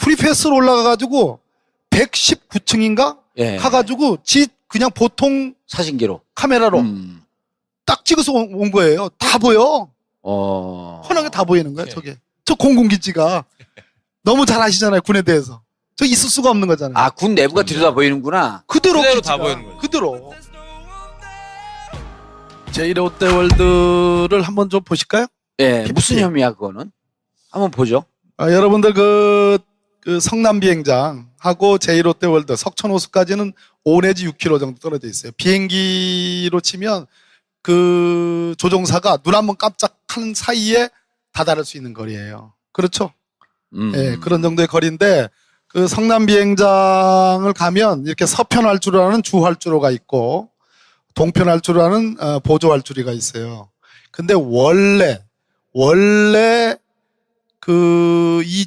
프리패스로 올라가가지고 119층인가 예. 가가지고 그냥 보통 사진기로. 카메라로 딱 찍어서 온 거예요. 다 보여. 훤하게 다 보이는 거야, 저게. 저 공군기지가. 너무 잘 아시잖아요, 군에 대해서. 저 있을 수가 없는 거잖아요. 아, 군 내부가 들여다 보이는구나. 그대로 그대로 기지가. 다 보이는 거예요. 그대로. 제1롯데월드를 한번 좀 보실까요? 예. 무슨 혐의야, 그거는? 한번 보죠. 여러분들 그 성남 비행장하고 제1롯데월드 석천호수까지는 5 내지 6km 정도 떨어져 있어요. 비행기로 치면 그 조종사가 눈 한번 깜짝하는 사이에 다다를 수 있는 거리예요. 그렇죠? 예, 그런 정도의 거리인데 그 성남 비행장을 가면 이렇게 서편 활주로라는 주 활주로가 있고 동편 활주로라는 보조 활주로가 있어요. 근데 원래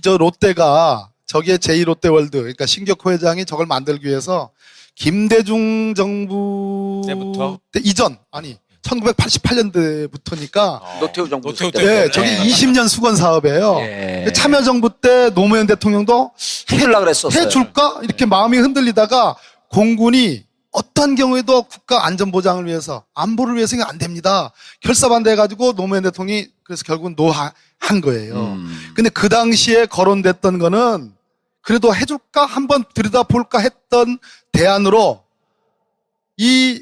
저 롯데가 저기에 제2롯데월드 그러니까 신격호 회장이 저걸 만들기 위해서 김대중 정부 때부터? 때 이전 아니 1988년대부터니까 노태우 정부 노태우 때. 때. 네, 저게 20년 수건 사업이에요. 예. 참여정부 때 노무현 대통령도 해주려고 그랬었어요. 해줄까? 이렇게 마음이 흔들리다가 공군이 어떤 경우에도 국가 안전보장을 위해서 안보를 위해서는 안 됩니다. 결사반대해가지고 노무현 대통령이 그래서 결국은 노한 거예요. 근데 그 당시에 거론됐던 거는 그래도 해줄까? 한번 들여다볼까 했던 대안으로 이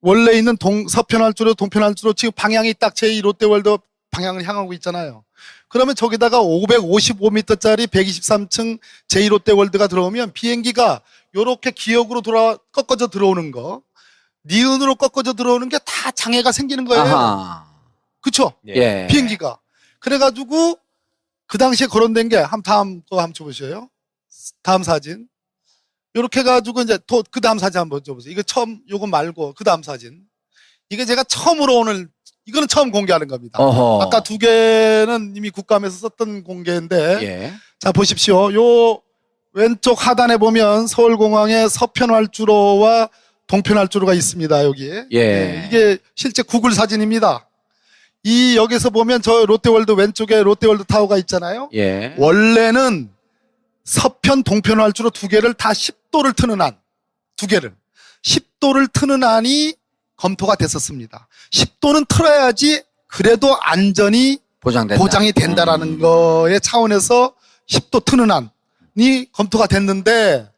원래 있는 서편활주로 동편활주로 지금 방향이 딱 제2롯데월드 방향을 향하고 있잖아요. 그러면 저기다가 555m짜리 123층 제2롯데월드가 들어오면 비행기가 요렇게 기역으로 꺾어져 들어오는 거, 니은으로 꺾어져 들어오는 게 다 장애가 생기는 거예요. 아하. 그쵸? 예. 비행기가. 그래가지고 그 당시에 거론된 게 다음 줘보셔요. 다음 사진. 요렇게 해가지고 이제 그 다음 사진 한번 줘보세요. 이거 요거 말고 그 다음 사진. 이게 제가 처음으로 이거는 처음 공개하는 겁니다. 어허. 아까 두 개는 이미 국감에서 썼던 공개인데. 예. 자, 보십시오. 요 왼쪽 하단에 보면 서울공항의 서편활주로와 동편활주로가 있습니다. 여기. 예. 이게 실제 구글 사진입니다. 여기서 보면 저 롯데월드 왼쪽에 롯데월드 타워가 있잖아요. 예. 원래는 서편, 동편 활주로 두 개를 다 10도를 트는 안, 두 개를 10도를 트는 안이 검토가 됐었습니다. 10도는 틀어야지 그래도 안전이 보장이 된다라는 거의 차원에서 10도 트는 안이 검토가 됐는데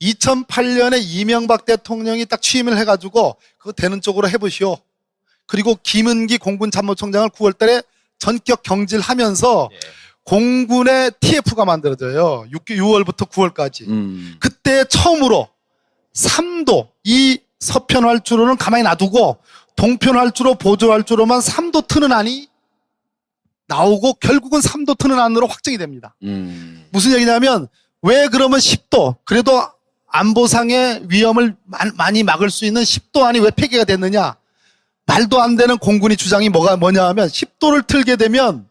2008년에 이명박 대통령이 딱 취임을 해가지고 그거 되는 쪽으로 해보시오. 그리고 김은기 공군참모총장을 9월 달에 전격 경질하면서 공군의 TF가 만들어져요. 6월부터 9월까지. 그때 처음으로 3도 이 서편 활주로는 가만히 놔두고 동편 활주로 보조 활주로만 3도 트는 안이 나오고 결국은 3도 트는 안으로 확정이 됩니다. 무슨 얘기냐면 왜 그러면 10도 그래도 안보상의 위험을 많이 막을 수 있는 10도 안이 왜 폐기가 됐느냐. 말도 안 되는 공군이 주장이 뭐냐 하면 10도를 틀게 되면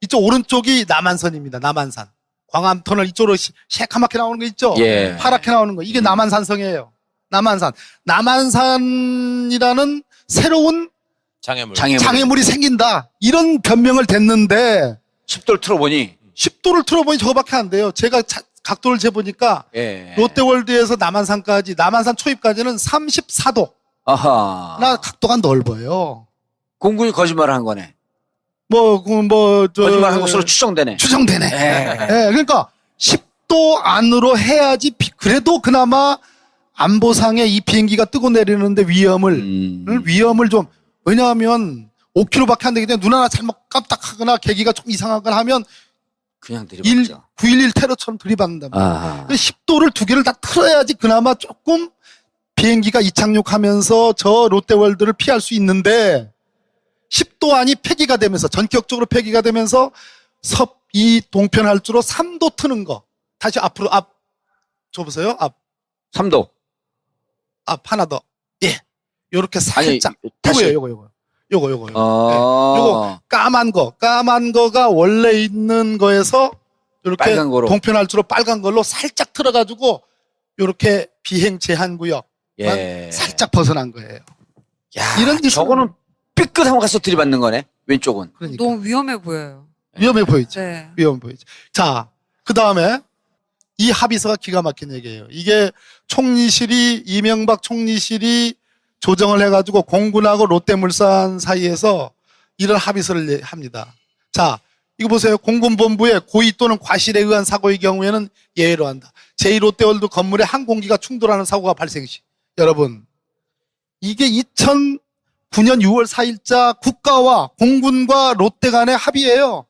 이쪽 오른쪽이 남한선입니다. 남한산. 광암터널 이쪽으로 새카맣게 나오는 거 있죠? 예. 파랗게 나오는 거. 이게 남한산성이에요. 남한산. 남한산이라는 새로운 장애물이 생긴다. 이런 변명을 댔는데 10도를 틀어보니 10도를 틀어보니 저거밖에 안 돼요. 제가 각도를 재보니까 예. 롯데월드에서 남한산 초입까지는 34도. 아하. 나 각도가 넓어요. 공군이 거짓말을 한 거네. 거짓말한 것으로 추정되네. 예, 그러니까 10도 안으로 해야지 그래도 그나마 안보상에 이 비행기가 뜨고 내리는데 위험을 좀 왜냐하면 5km밖에 안 되기 때문에 눈 하나 잘못 깜빡하거나 계기가 좀 이상하거나 하면 그냥 들이받죠. 9.11 테러처럼 들이받는단 말이에요. 아하. 10도를 두 개를 다 틀어야지 그나마 조금 비행기가 이착륙하면서 저 롯데월드를 피할 수 있는데 10도 안이 폐기가 되면서 전격적으로 폐기가 되면서 이 동편 활주로 3도 트는 거. 다시 앞으로 줘보세요. 3도. 하나 더. 예. 요렇게 살짝. 다시. 요거. 예. 아. 요거 까만 거가 원래 있는 거에서 요렇게 빨간 거로. 동편 활주로 빨간 걸로 살짝 틀어가지고 요렇게 비행 제한 구역. 예. 살짝 벗어난 거예요. 야, 이런 짓은 저거는 삐끗하고 가서 들이받는 거네. 왼쪽은. 그러니까. 너무 위험해 보여요. 위험해 보이죠. 네. 위험해 보이죠. 자, 그 다음에 이 합의서가 기가 막힌 얘기예요. 이게 이명박 총리실이 조정을 해가지고 공군하고 롯데물산 사이에서 이런 합의서를 합니다. 자, 이거 보세요. 공군본부의 고의 또는 과실에 의한 사고의 경우에는 예외로 한다. 제2롯데월드 건물에 항공기가 충돌하는 사고가 발생 시. 여러분, 이게 2009년 6월 4일자 국가와 공군과 롯데 간의 합의예요.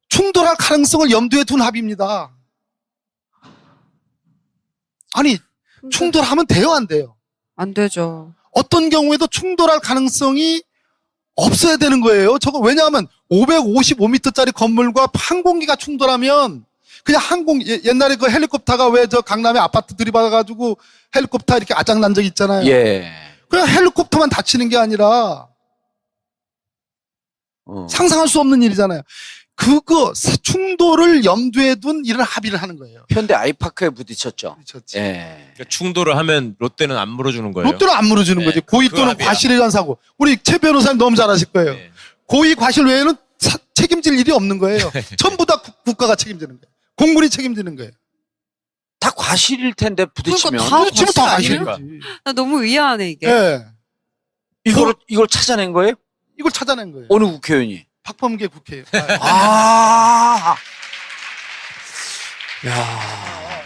충돌할 가능성을 염두에 둔 합의입니다. 아니, 충돌하면 돼요, 안 돼요? 안 되죠. 어떤 경우에도 충돌할 가능성이 없어야 되는 거예요. 저거 왜냐하면 555m짜리 건물과 항공기가 충돌하면 그냥 옛날에 그 헬리콥터가 왜 저 강남에 아파트 들이받아가지고 헬리콥터 이렇게 아작난 적 있잖아요. 예. 그냥 헬리콥터만 다치는 게 아니라 상상할 수 없는 일이잖아요. 그거 충돌을 염두에 둔 이런 합의를 하는 거예요. 현대 아이파크에 부딪혔죠. 그렇죠. 예. 그러니까 충돌을 하면 롯데는 안 물어주는 거예요. 롯데는 안 물어주는 네, 거지. 고의 그 또는 합의야. 과실에 의한 사고. 우리 최 변호사님 너무 잘 아실 거예요. 네. 고의 과실 외에는 책임질 일이 없는 거예요. 전부 다 국가가 책임지는 거예요. 공군이 책임지는 거예요. 다 과실일 텐데 부딪히면 그러니까 다 부딪히면 다 과실 과실이지. 나 너무 의아하네 이게. 예. 이걸 찾아낸 거예요? 이걸 찾아낸 거예요. 어느 국회의원이? 박범계 국회의원. 아. 야.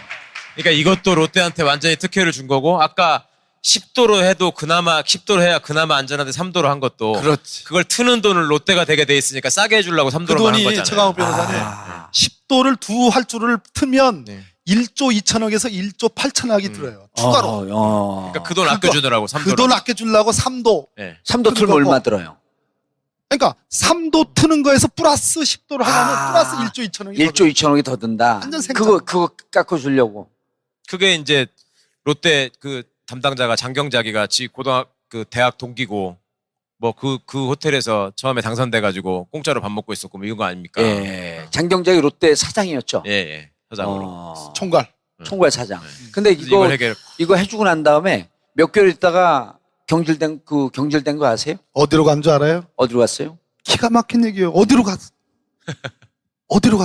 그러니까 이것도 롯데한테 완전히 특혜를 준 거고 아까 10도로 해도 그나마 10도로 해야 그나마 안전한데 3도로 한 것도 그렇지. 그걸 트는 돈을 롯데가 되게 돼 있으니까 싸게 해주려고 그 3도로만 한 돈이 거잖아요. 최강욱 변호사님 아. 10도를 두 활주를 트면 네. 1조 2천억에서 1조 8천억이 들어요. 추가로. 그러니까 그 돈 아껴주느라고 3도로. 그 돈 아껴주려고 3도. 네. 3도 틀면 거고. 얼마 들어요? 그러니까 3도 트는 거에서 플러스 10도를 하려면 아. 플러스 1조 2천억이 1조 2천억이 더 든다. 완전 생각. 그거 깎아주려고. 그게 이제 롯데 그 담당자가 장경자기가 그 대학 동기고 뭐 그 호텔에서 처음에 당선돼가지고 공짜로 밥 먹고 있었고 뭐 이런 거 아닙니까? 예. 장경작이 롯데 사장이었죠. 예. 사장으로. 총괄. 총괄 사장. 근데 그래서 이걸 해결. 이거 해주고 난 다음에 몇 개월 있다가 경질된 거 아세요? 어디로 간 줄 알아요? 어디로 갔어요? 기가 막힌 얘기예요. 어디로 갔을까요? 어디로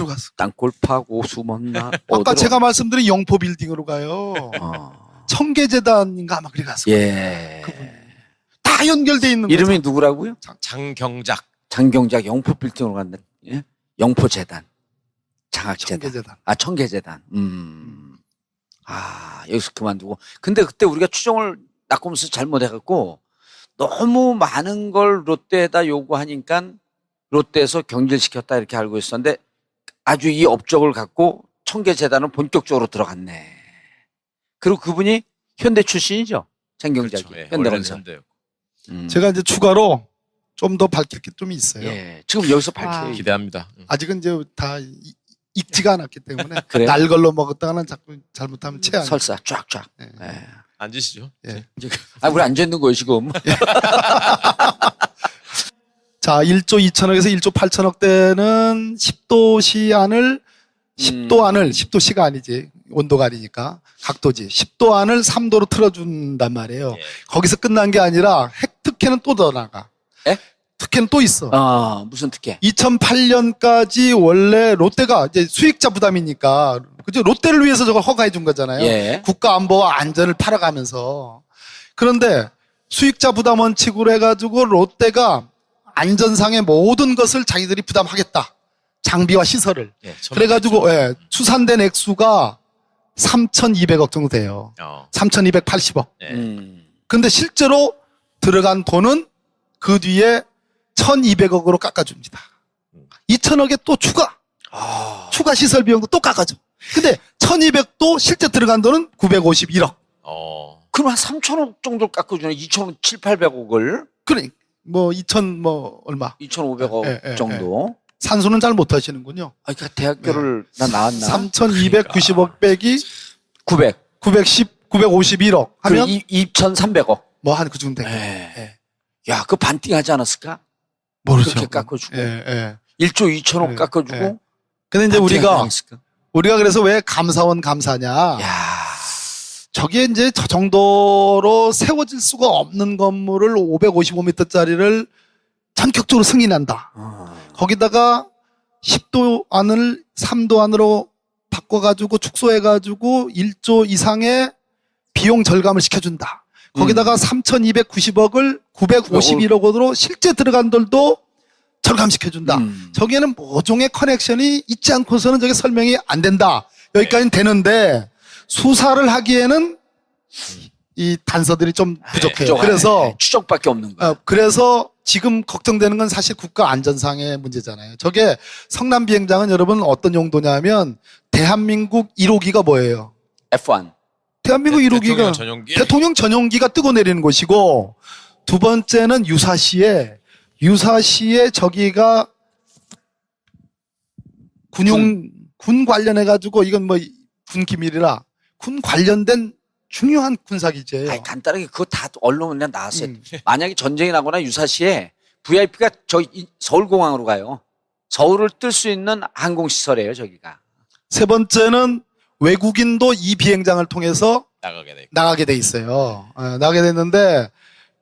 갔을까요? 땅굴 파고 숨었나? 아까 어디로? 제가 말씀드린 영포 빌딩으로 가요. 청계재단인가 아마 그리 갔어요. 예. 다 연결돼 있는 거죠. 이름이 누구라고요? 장경작. 장경작 영포 빌딩으로 간다. 예? 영포재단. 장학재단. 청계재단. 아, 청계재단. 아, 여기서 그만두고. 근데 그때 우리가 추정을 낙검수 잘못해갖고 너무 많은 걸 롯데에다 요구하니까 롯데에서 경질시켰다 이렇게 알고 있었는데 아주 이 업적을 갖고 청계재단은 본격적으로 들어갔네. 그리고 그분이 현대 출신이죠. 장경작이. 그렇죠. 예. 현대건설. 원래는 현대였고. 제가 이제 추가로 좀 더 밝힐 게 좀 있어요. 예. 지금 여기서 밝혀요. 와. 기대합니다. 아직은 이제 다 익지가 않았기 때문에 그래요? 날 걸로 먹었다가는 자꾸 잘못하면 체한. 설사 쫙쫙. 예. 예. 앉으시죠. 예. 아, 우리 앉아있는 거예요, 지금. 자, 1조 2천억에서 1조 8천억 대는 10도시가 아니지. 온도가 아니니까. 각도지. 10도 안을 3도로 틀어준단 말이에요. 예. 거기서 끝난 게 아니라 특혜는 또 더 나가. 예? 특혜는 또 있어. 무슨 특혜? 2008년까지 원래 롯데가 이제 수익자 부담이니까 그죠? 롯데를 위해서 저걸 허가해 준 거잖아요. 예. 국가 안보와 안전을 팔아가면서. 그런데 수익자 부담 원칙으로 해가지고 롯데가 안전상의 모든 것을 자기들이 부담하겠다. 장비와 시설을. 예, 처음에 그래가지고 예, 추산된 액수가 3,200억 정도 돼요. 3,280억. 예. 근데 실제로 들어간 돈은 그 뒤에 1,200억으로 깎아줍니다. 2,000억에 또 추가 시설 비용도 또 깎아줘. 근데 1,200도 실제 들어간 돈은 951억. 그럼 한 3천억 정도 깎아주네. 2천억 7, 800억을. 그래, 뭐 2,000 뭐 얼마. 2,500억 예, 예, 정도. 산수는 잘 못하시는군요. 아, 그러니까 대학교를 나 나왔나? 3,290억 빼기 900. 951억 하면 2,300억. 뭐 한 그 정도 되고. 예. 야, 그 반띵하지 않았을까? 모르죠. 그렇게 깎아주고. 예, 예. 1조 2천억 예, 깎아주고. 예. 근데 이제 반띵하지 우리가 않았을까? 그래서 왜 감사원 감사냐. 야. 저게 이제 저 정도로 세워질 수가 없는 건물을 555m짜리를 전격적으로 승인한다. 거기다가 10도 안을 3도 안으로 바꿔가지고 축소해가지고 1조 이상의 비용 절감을 시켜준다. 거기다가 3,290억을 951억 원으로 실제 들어간 돌도 절감시켜준다. 저기에는 모종의 커넥션이 있지 않고서는 저게 설명이 안 된다. 여기까지는 되는데 수사를 하기에는 이 단서들이 좀 부족해요. 그래서 추적밖에 없는 거야. 그래서 지금 걱정되는 건 사실 국가 안전상의 문제잖아요. 저게 성남 비행장은 여러분 어떤 용도냐면 대한민국 1호기가 뭐예요? F1. 대한민국 1호기가 대통령 전용기. 대통령 전용기가 뜨고 내리는 곳이고, 두 번째는 유사시에 저기가 군 관련해가지고 이건 뭐 군 기밀이라 군 관련된 중요한 군사기지예요. 아니, 간단하게 그거 다 언론에 나왔어요. 만약에 전쟁이 나거나 유사시에 VIP가 서울공항으로 가요. 서울을 뜰 수 있는 항공시설이에요, 저기가. 세 번째는 외국인도 이 비행장을 통해서 나가게 돼. 있어요. 나가게 됐는데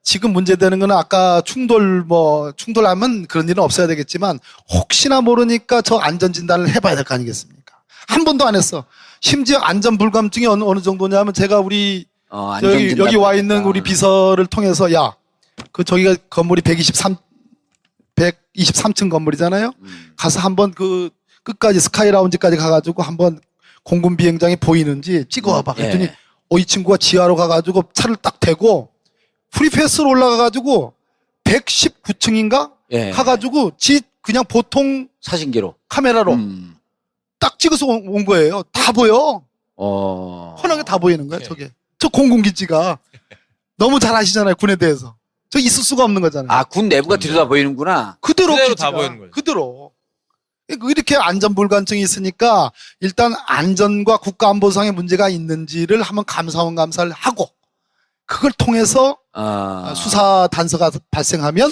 지금 문제되는 거는 아까 충돌하면 그런 일은 없어야 되겠지만 혹시나 모르니까 저 안전진단을 해봐야 될 거 아니겠습니까? 한 번도 안 했어. 심지어 안전불감증이 어느 정도냐면 제가 우리 여기 와 있는 우리 비서를 통해서 저기가 건물이 123층 건물이잖아요. 가서 한번 그 끝까지 스카이라운지까지 가가지고 한번 공군 비행장이 보이는지 찍어와봐. 그랬더니 이 친구가 지하로 가가지고 차를 딱 대고 프리패스로 올라가가지고 119층인가 가가지고 그냥 보통 사진기로 카메라로 딱 찍어서 온 거예요. 다 보여. 훤하게 다 보이는 거야, 저게. 저 공군기지가. 너무 잘 아시잖아요, 군에 대해서. 저 있을 수가 없는 거잖아요. 아, 군 내부가 들여다 보이는구나. 그대로 그대로 기지가. 다 보이는 거죠. 그대로. 이렇게 안전불감증이 있으니까 일단 안전과 국가안보상의 문제가 있는지를 한번 감사를 하고 그걸 통해서 수사 단서가 발생하면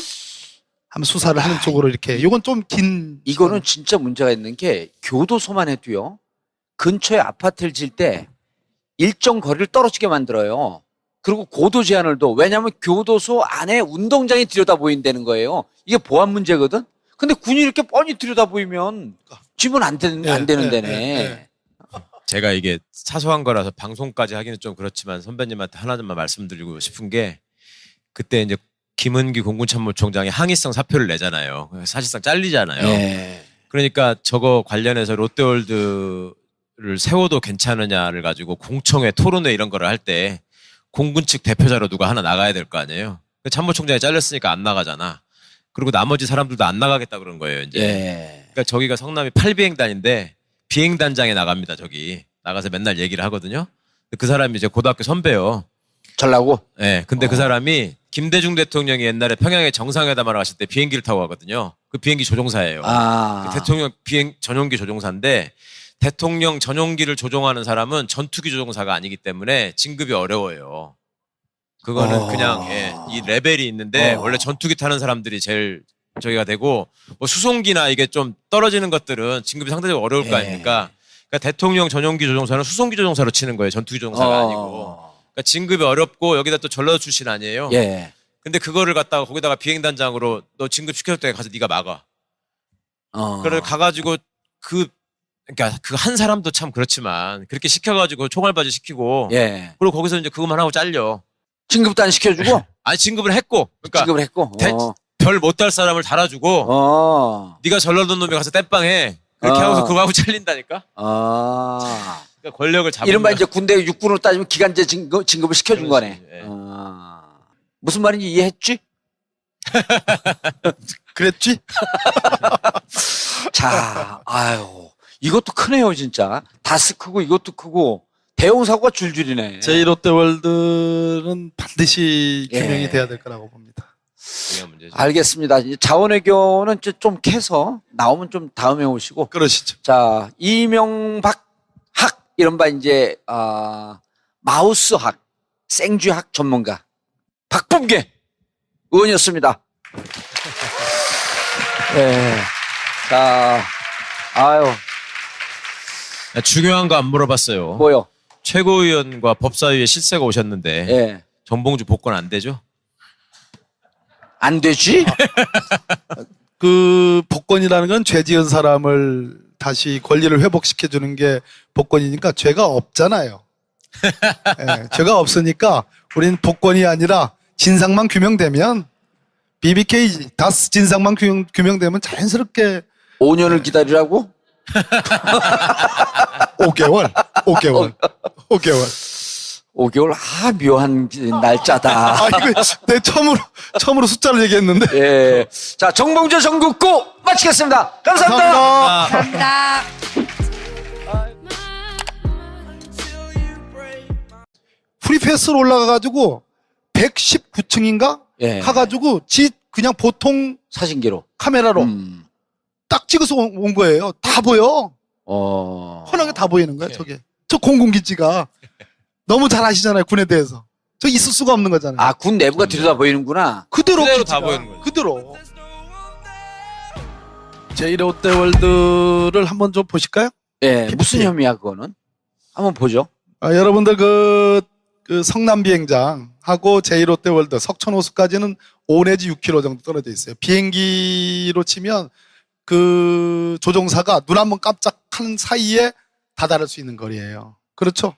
한번 수사를 하는 쪽으로 이렇게. 이건 좀 긴. 이거는 진짜 문제가 있는 게 교도소만 해도요. 근처에 아파트를 질 때 일정 거리를 떨어지게 만들어요. 그리고 고도 제한을 둬. 왜냐하면 교도소 안에 운동장이 들여다 보인다는 거예요. 이게 보안 문제거든. 근데 군이 이렇게 뻔히 들여다 보이면 집은 안 되는 데네. 제가 이게 사소한 거라서 방송까지 하기는 좀 그렇지만 선배님한테 하나만 말씀드리고 싶은 게 그때 이제 김은기 공군참모총장이 항의성 사표를 내잖아요. 사실상 잘리잖아요. 그러니까 저거 관련해서 롯데월드를 세워도 괜찮으냐를 가지고 공청회, 토론회 이런 거를 할 때 공군 측 대표자로 누가 하나 나가야 될 거 아니에요. 참모총장이 잘렸으니까 안 나가잖아. 그리고 나머지 사람들도 안 나가겠다 그런 거예요, 이제. 그러니까 저기가 성남이 8비행단인데 비행단장에 나갑니다, 저기. 나가서 맨날 얘기를 하거든요. 그 사람이 이제 고등학교 선배요. 전라고? 네. 근데 그 사람이 김대중 대통령이 옛날에 평양에 정상회담하러 갔을 때 비행기를 타고 가거든요. 그 비행기 조종사예요. 그 대통령 비행 전용기 조종사인데 대통령 전용기를 조종하는 사람은 전투기 조종사가 아니기 때문에 진급이 어려워요. 그거는 그냥 이 레벨이 있는데 원래 전투기 타는 사람들이 제일 저기가 되고 뭐 수송기나 이게 좀 떨어지는 것들은 진급이 상대적으로 어려울 거 아닙니까? 그러니까 대통령 전용기 조종사는 수송기 조종사로 치는 거예요. 전투기 조종사가 아니고. 그러니까 진급이 어렵고 여기다 또 전라도 출신 아니에요. 근데 그거를 갖다가 거기다가 비행단장으로 너 진급 시켰을 때 가서 네가 막아. 그래 가가지고 그러니까 그 한 사람도 참 그렇지만 그렇게 시켜가지고 총알바지 시키고 그리고 거기서 이제 그것만 하고 잘려. 진급도 안 시켜주고? 아니 진급을 했고. 그러니까 진급을 했고. 별 못 달 사람을 달아주고. 네가 전라도 놈이 가서 땜빵해. 그렇게 하고서 그거 하고 잘린다니까. 그러니까 권력을 잡는. 이른바 이제 군대 육군으로 따지면 기간제 진급을 시켜준 거네. 무슨 말인지 이해했지? 그랬지? 자, 아유, 이것도 크네요, 진짜. 다스 크고 이것도 크고 대형 사고가 줄줄이네. 제1롯데월드는 반드시 규명이 돼야 될 거라고 봅니다. 알겠습니다. 이제 자원외교는 좀 캐서 나오면 좀 다음에 오시고. 그러시죠. 자, 이명박 학 이른바 이제 마우스학, 생쥐학 전문가 박범계 의원이었습니다. 자, 아유. 중요한 거 안 물어봤어요. 뭐요? 최고위원과 법사위에 실세가 오셨는데 정봉주 복권 안 되죠? 안 되지? 그 복권이라는 건 죄 지은 사람을 다시 권리를 회복시켜주는 게 복권이니까 죄가 없잖아요. 예, 죄가 없으니까 우리는 복권이 아니라 진상만 규명되면 BBK 다스 진상만 규명되면 자연스럽게 5년을 기다리라고? 5개월. 5개월 묘한 날짜다. 아, 이거 내 처음으로 숫자를 얘기했는데. 예. 자, 정봉주 전국구 마치겠습니다. 감사합니다. 감사합니다. 프리패스로 올라가가지고 119층인가? 예. 가가지고 그냥 보통 사진기로. 카메라로 딱 찍어서 온 거예요. 다 보여. 환하게 다 보이는 거야, 저게. 저 공군기지가. 너무 잘 아시잖아요, 군에 대해서. 저 있을 수가 없는 거잖아요. 아, 군 내부가 들여다 보이는구나. 그대로 그대로 기지가. 다 보이는 거죠. 그대로. 제1롯데월드를 한번 좀 보실까요? 예. 무슨 혐의야, 그거는? 한번 보죠. 여러분들 그 성남 비행장하고 제1롯데월드 석천호수까지는 5 내지 6km 정도 떨어져 있어요. 비행기로 치면 그 조종사가 눈 한번 깜짝하는 사이에 다다를 수 있는 거리예요. 그렇죠?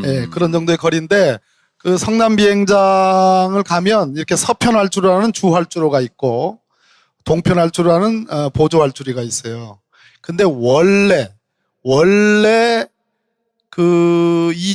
예, 그런 정도의 거리인데 그 성남 비행장을 가면 이렇게 서편 활주로라는 주 활주로가 있고 동편 활주로라는 보조 활주로가 있어요. 근데 원래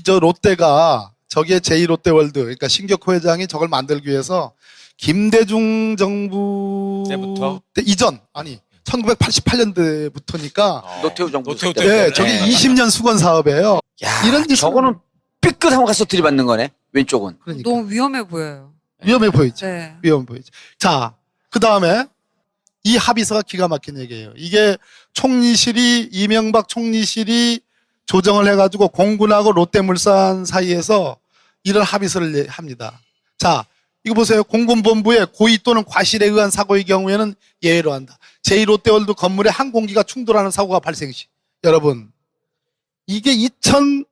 저 롯데가 저게 제2롯데월드 그러니까 신격호 회장이 저걸 만들기 위해서 김대중 정부 때부터? 때 이전 아니 1988년대부터니까 노태우 정부 노태우 때. 때. 네, 저게 20년 수건 사업이에요. 야, 이런 짓은- 저거는 삐끗하고 가서 들이받는 거네. 왼쪽은. 그러니까 너무 위험해 보여요. 위험해 보이죠. 네. 위험해 보이죠. 자, 그 다음에 이 합의서가 기가 막힌 얘기예요. 이게 총리실이 이명박 총리실이 조정을 해가지고 공군하고 롯데물산 사이에서 이런 합의서를 합니다. 자, 이거 보세요. 공군본부의 고의 또는 과실에 의한 사고의 경우에는 예외로 한다. 제2롯데월드 건물에 항공기가 충돌하는 사고가 발생 시. 여러분, 이게 2009년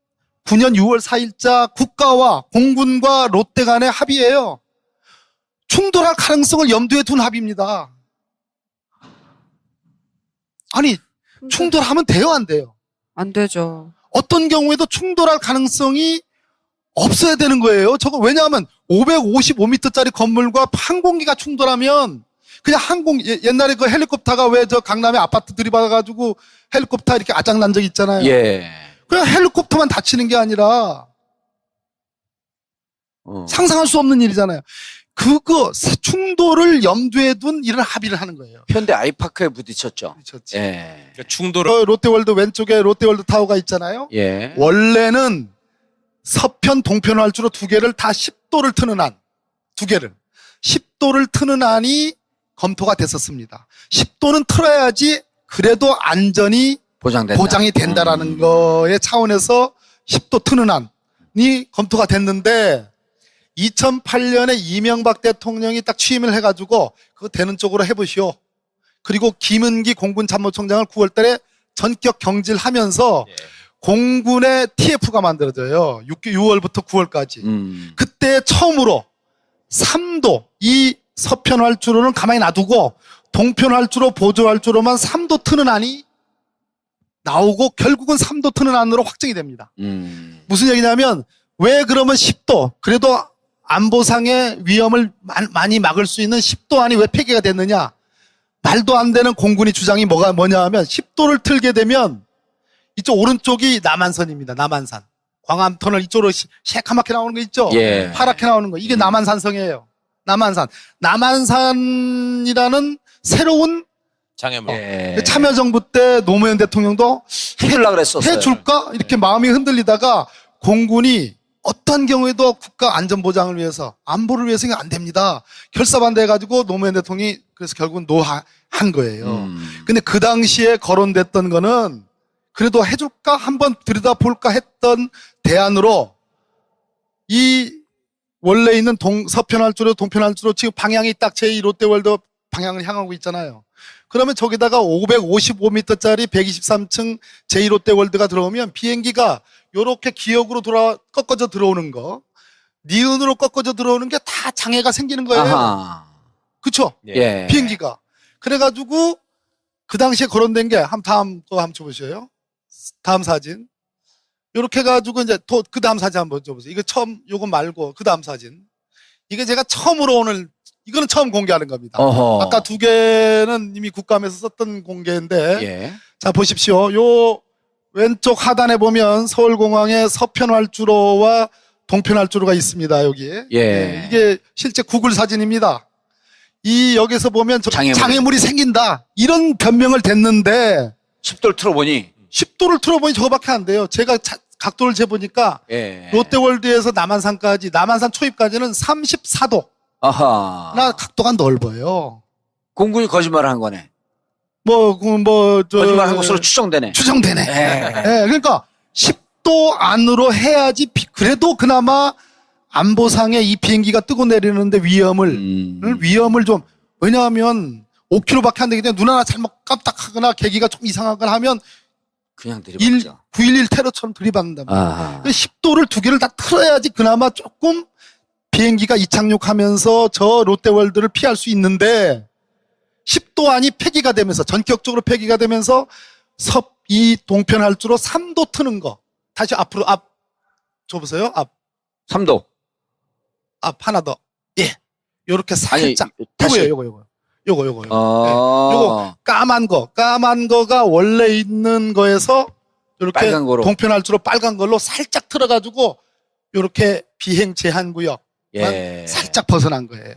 6월 4일자 국가와 공군과 롯데 간의 합의예요. 충돌할 가능성을 염두에 둔 합의입니다. 아니, 충돌하면 돼요, 안 돼요? 안 되죠. 어떤 경우에도 충돌할 가능성이 없어야 되는 거예요. 저거 왜냐하면 555m짜리 건물과 항공기가 충돌하면 그냥 옛날에 그 헬리콥터가 왜 저 강남에 아파트 들이받아가지고 헬리콥터 이렇게 아작난 적 있잖아요. 예. 그냥 헬리콥터만 다치는 게 아니라 상상할 수 없는 일이잖아요. 그거 충돌을 염두에 둔 이런 합의를 하는 거예요. 현대 아이파크에 부딪혔죠. 그렇지. 예. 그러니까 충돌을 롯데월드 왼쪽에 롯데월드 타워가 있잖아요. 예. 원래는 서편, 동편 활주로 두 개를 다 10도를 트는 안, 두 개를 10도를 트는 안이 검토가 됐었습니다. 10도는 틀어야지 그래도 안전이 보장된다. 보장이 된다라는 거의 차원에서 10도 트는 안이 검토가 됐는데 2008년에 이명박 대통령이 딱 취임을 해가지고 그거 되는 쪽으로 해보시오. 그리고 김은기 공군 참모총장을 9월 달에 전격 경질하면서 공군의 TF가 만들어져요. 6월부터 9월까지. 그때 처음으로 3도 이 서편 활주로는 가만히 놔두고 동편 활주로 보조 활주로만 3도 트는 안이 나오고 결국은 3도 트는 안으로 확정이 됩니다. 무슨 얘기냐면 왜 그러면 10도 그래도 안보상의 위험을 많이 막을 수 있는 10도 안이 왜 폐기가 됐느냐? 말도 안 되는 공군이 주장이 뭐냐 하면 10도를 틀게 되면 이쪽 오른쪽이 남한선입니다. 남한산. 광암 터널 이쪽으로 새카맣게 나오는 거 있죠? 예. 파랗게 나오는 거. 이게 남한산성이에요. 남한산. 남한산이라는 새로운 장애물. 예. 참여정부 때 노무현 대통령도 해주려고 그랬었어요. 해줄까? 이렇게 마음이 흔들리다가 공군이 어떤 경우에도 국가 안전보장을 위해서 안보를 위해서는 안 됩니다. 결사반대해가지고 노무현 대통령이 그래서 결국은 노한 거예요. 근데 그 당시에 거론됐던 거는 그래도 해줄까? 한번 들여다볼까 했던 대안으로 이 원래 있는 서편활주로 동편활주로 지금 방향이 딱 제2롯데월드 방향을 향하고 있잖아요. 그러면 저기다가 555m짜리 123층 제2롯데월드가 들어오면 비행기가 요렇게 기역으로 꺾어져 들어오는 거, 니은으로 꺾어져 들어오는 게 다 장애가 생기는 거예요. 아하. 그쵸? 예. 비행기가. 그래가지고 그 당시에 거론된 게 다음 거 한번 줘보셔요. 다음 사진. 요렇게 해가지고 이제 그 다음 사진 한번 줘보세요. 이거 처음 요거 말고 그 다음 사진. 이게 제가 처음으로 오늘 이거는 처음 공개하는 겁니다. 어허. 아까 두 개는 이미 국감에서 썼던 공개인데 예. 자 보십시오. 요 왼쪽 하단에 보면 서울공항의 서편활주로와 동편활주로가 있습니다. 여기. 예. 이게 실제 구글 사진입니다. 여기서 보면 장애물이. 장애물이 생긴다. 이런 변명을 댔는데 10도를 틀어보니 10도를 틀어보니 저거밖에 안 돼요. 제가 각도를 재보니까 예. 롯데월드에서 남한산까지 남한산 초입까지는 34도. 아하. 나 각도가 넓어요. 공군이 거짓말을 한 거네. 거짓말한 거짓말한 것으로 추정되네. 추정되네. 예. 예, 그러니까 10도 안으로 해야지 그래도 그나마 안보상에 이 비행기가 뜨고 내리는데 위험을 좀 왜냐하면 5km밖에 안 되기 때문에 눈 하나 잘못 깜빡하거나 계기가 좀 이상하거나 하면 그냥 들이받죠. 9.11 테러처럼 들이받는다. 아. 10도를 두 개를 다 틀어야지 그나마 조금 비행기가 이착륙하면서 저 롯데월드를 피할 수 있는데 10도 안이 폐기가 되면서 전격적으로 폐기가 되면서 이 동편할주로 3도 트는 거. 다시 앞으로 줘보세요. 3도. 하나 더. 예. 요렇게 살짝. 다시. 요거요. 요거요. 어. 요거 까만 거가 원래 있는 거에서 요렇게 빨간 거로. 동편할주로 빨간 걸로 살짝 틀어가지고 요렇게 비행 제한 구역 예. 살짝 벗어난 거예요.